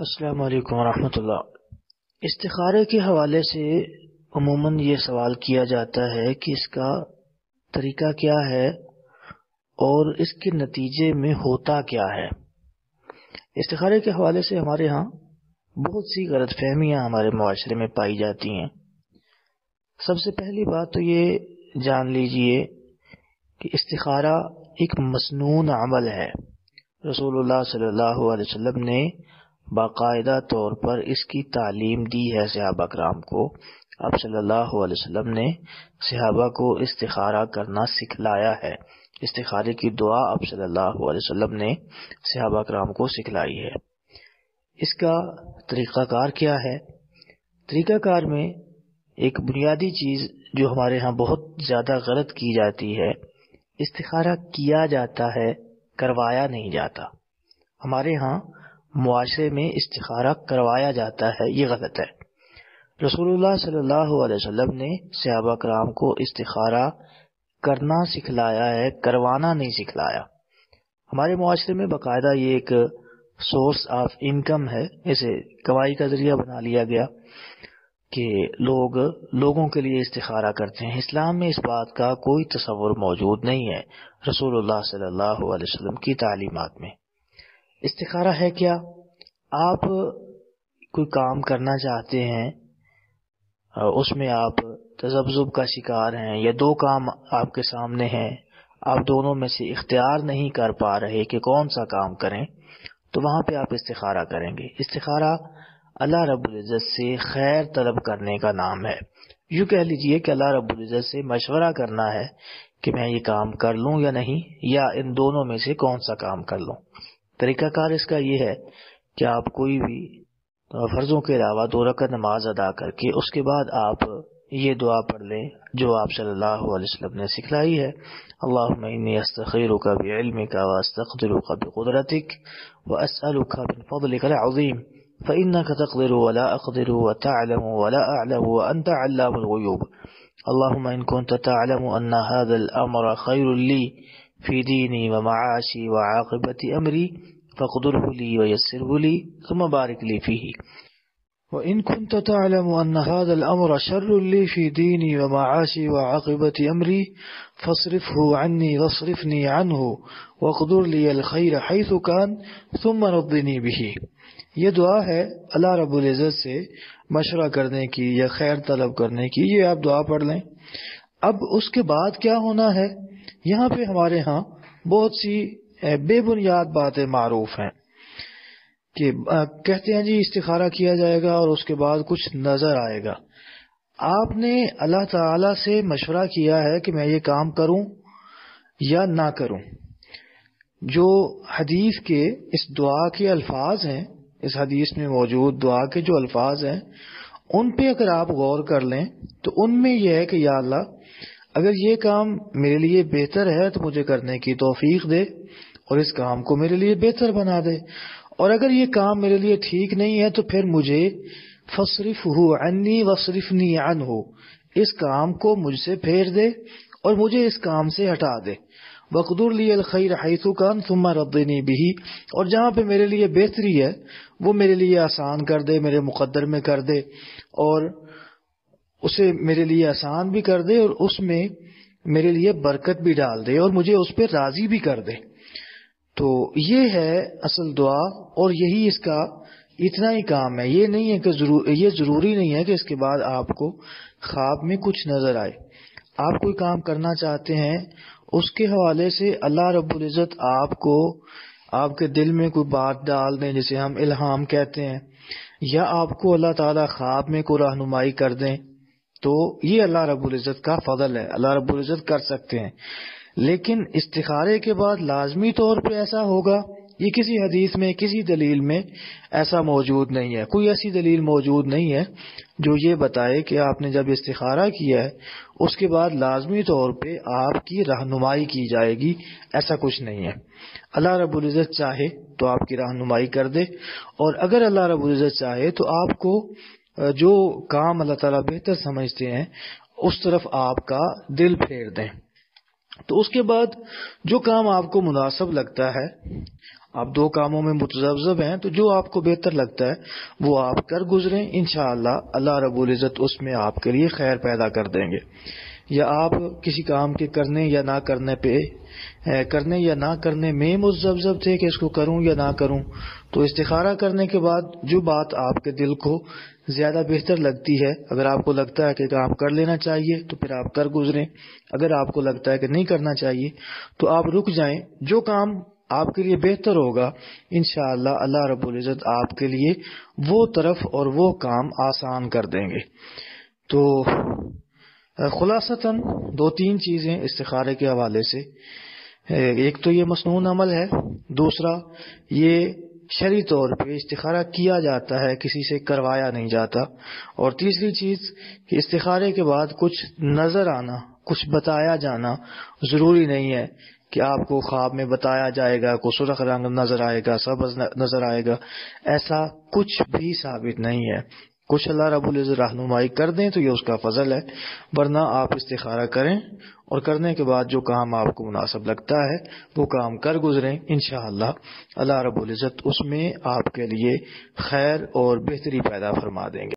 السلام علیکم ورحمۃ اللہ۔ استخارے کے حوالے سے عموماً یہ سوال کیا جاتا ہے کہ اس کا طریقہ کیا ہے اور اس کے نتیجے میں ہوتا کیا ہے۔ استخارے کے حوالے سے ہمارے ہاں بہت سی غلط فہمیاں ہمارے معاشرے میں پائی جاتی ہیں۔ سب سے پہلی بات تو یہ جان لیجئے کہ استخارہ ایک مسنون عمل ہے۔ رسول اللہ صلی اللہ علیہ وسلم نے باقاعدہ طور پر اس کی تعلیم دی ہے صحابہ کرام کو۔ آپ صلی اللہ علیہ وسلم نے صحابہ کو استخارہ کرنا سکھلایا ہے۔ استخارے کی دعا آپ صلی اللہ علیہ وسلم نے صحابہ کرام کو سکھلائی ہے۔ اس کا طریقہ کار کیا ہے؟ طریقہ کار میں ایک بنیادی چیز جو ہمارے ہاں بہت زیادہ غلط کی جاتی ہے، استخارہ کیا جاتا ہے، کروایا نہیں جاتا۔ ہمارے ہاں معاشرے میں استخارہ کروایا جاتا ہے، یہ غلط ہے۔ رسول اللہ صلی اللہ علیہ وسلم نے صحابہ کرام کو استخارہ کرنا سکھلایا ہے، کروانا نہیں سکھلایا۔ ہمارے معاشرے میں باقاعدہ یہ ایک سورس آف انکم ہے، اسے کمائی کا ذریعہ بنا لیا گیا کہ لوگوں کے لیے استخارہ کرتے ہیں۔ اسلام میں اس بات کا کوئی تصور موجود نہیں ہے رسول اللہ صلی اللہ علیہ وسلم کی تعلیمات میں۔ استخارہ ہے کیا؟ آپ کوئی کام کرنا چاہتے ہیں، اس میں آپ تذبذب کا شکار ہیں، یا دو کام آپ کے سامنے ہیں، آپ دونوں میں سے اختیار نہیں کر پا رہے کہ کون سا کام کریں، تو وہاں پہ آپ استخارہ کریں گے۔ استخارہ اللہ رب العزت سے خیر طلب کرنے کا نام ہے۔ یوں کہہ لیجئے کہ اللہ رب العزت سے مشورہ کرنا ہے کہ میں یہ کام کر لوں یا نہیں، یا ان دونوں میں سے کون سا کام کر لوں۔ طریقہ کار اس کا یہ ہے کہ آپ کوئی بھی فرضوں کے علاوہ 2 رکعت نماز ادا کر کے اس کے بعد آپ یہ دعا پڑھ لیں جو آپ صلی اللہ علیہ وسلم نے سکھلائی ہے۔ اللہم انی استخیرک بعلمک واستقدرک بقدرتک واسألک من فضلک العظیم فإنک تقدر ولا اقدر وتعلم ولا اعلم وانت علام الغیوب۔ اللہم ان کنت تعلم ان هذا الامر خیر لی فی دینی ومعاشی وعاقبت امری فاقدره لي ويسره لي ثم بارك لي فيه، وإن كنت تعلم أن هذا الأمر شر لي في ديني ومعاشي وعاقبة أمري فاصرفه عني واصرفني عنه واقدر لي الخير حيث كان ثم رضني به۔ یہ دعا ہے اللہ رب العزت سے مشورہ کرنے کی یا خیر طلب کرنے کی، یہ آپ دعا پڑھ لیں۔ اب اس کے بعد کیا ہونا ہے؟ یہاں پہ ہمارے ہاں بہت سی بے بنیاد باتیں معروف ہیں کہ کہتے ہیں جی استخارہ کیا جائے گا اور اس کے بعد کچھ نظر آئے گا۔ آپ نے اللہ تعالی سے مشورہ کیا ہے کہ میں یہ کام کروں یا نہ کروں۔ جو حدیث کے اس دعا کے الفاظ ہیں، اس حدیث میں موجود دعا کے جو الفاظ ہیں، ان پہ اگر آپ غور کر لیں تو ان میں یہ ہے کہ یا اللہ اگر یہ کام میرے لیے بہتر ہے تو مجھے کرنے کی توفیق دے اور اس کام کو میرے لیے بہتر بنا دے، اور اگر یہ کام میرے لیے ٹھیک نہیں ہے تو پھر مجھے فصرفہ عنی وصرفنی عنہ، اس کام کو مجھ سے پھیر دے اور مجھے اس کام سے ہٹا دے۔ وقدر لی الخیر حیث کان ثم رضنی بہ، اور جہاں پہ میرے لیے بہتری ہے وہ میرے لیے آسان کر دے، میرے مقدر میں کر دے، اور اسے میرے لیے آسان بھی کر دے اور اس میں میرے لیے برکت بھی ڈال دے اور مجھے اس پہ راضی بھی کر دے۔ تو یہ ہے اصل دعا، اور یہی اس کا اتنا ہی کام ہے۔ یہ نہیں ہے کہ یہ ضروری نہیں ہے کہ اس کے بعد آپ کو خواب میں کچھ نظر آئے۔ آپ کوئی کام کرنا چاہتے ہیں، اس کے حوالے سے اللہ رب العزت آپ کو آپ کے دل میں کوئی بات ڈال دیں جسے ہم الہام کہتے ہیں، یا آپ کو اللہ تعالیٰ خواب میں کوئی رہنمائی کر دیں، تو یہ اللہ رب العزت کا فضل ہے، اللہ رب العزت کر سکتے ہیں۔ لیکن استخارے کے بعد لازمی طور پہ ایسا ہوگا، یہ کسی حدیث میں کسی دلیل میں ایسا موجود نہیں ہے۔ کوئی ایسی دلیل موجود نہیں ہے جو یہ بتائے کہ آپ نے جب استخارہ کیا ہے اس کے بعد لازمی طور پہ آپ کی رہنمائی کی جائے گی، ایسا کچھ نہیں ہے۔ اللہ رب العزت چاہے تو آپ کی رہنمائی کر دے، اور اگر اللہ رب العزت چاہے تو آپ کو جو کام اللہ تعالیٰ بہتر سمجھتے ہیں اس طرف آپ کا دل پھیر دیں۔ تو اس کے بعد جو کام آپ کو مناسب لگتا ہے آپ دو کاموں میں متذبذب ہیں، تو جو آپ کو بہتر لگتا ہے وہ آپ کر گزریں، انشاءاللہ اللہ رب العزت اس میں آپ کے لیے خیر پیدا کر دیں گے۔ یا آپ کسی کام کے کرنے یا نہ کرنے میں متذبذب تھے کہ اس کو کروں یا نہ کروں، تو استخارہ کرنے کے بعد جو بات آپ کے دل کو زیادہ بہتر لگتی ہے، اگر آپ کو لگتا ہے کہ کام کر لینا چاہیے تو پھر آپ کر گزریں، اگر آپ کو لگتا ہے کہ نہیں کرنا چاہیے تو آپ رک جائیں۔ جو کام آپ کے لیے بہتر ہوگا انشاءاللہ اللہ رب العزت آپ کے لیے وہ طرف اور وہ کام آسان کر دیں گے۔ تو خلاصتاً دو تین چیزیں استخارے کے حوالے سے، ایک تو یہ مسنون عمل ہے، دوسرا یہ شرعی طور پہ استخارہ کیا جاتا ہے، کسی سے کروایا نہیں جاتا، اور تیسری چیز کہ استخارے کے بعد کچھ نظر آنا، کچھ بتایا جانا ضروری نہیں ہے کہ آپ کو خواب میں بتایا جائے گا، کوئی سرخ رنگ نظر آئے گا، سبز نظر آئے گا، ایسا کچھ بھی ثابت نہیں ہے۔ کچھ اللہ رب العزت رہنمائی کر دیں تو یہ اس کا فضل ہے، ورنہ آپ استخارہ کریں اور کرنے کے بعد جو کام آپ کو مناسب لگتا ہے وہ کام کر گزریں، انشاءاللہ اللہ رب العزت اس میں آپ کے لیے خیر اور بہتری پیدا فرما دیں گے۔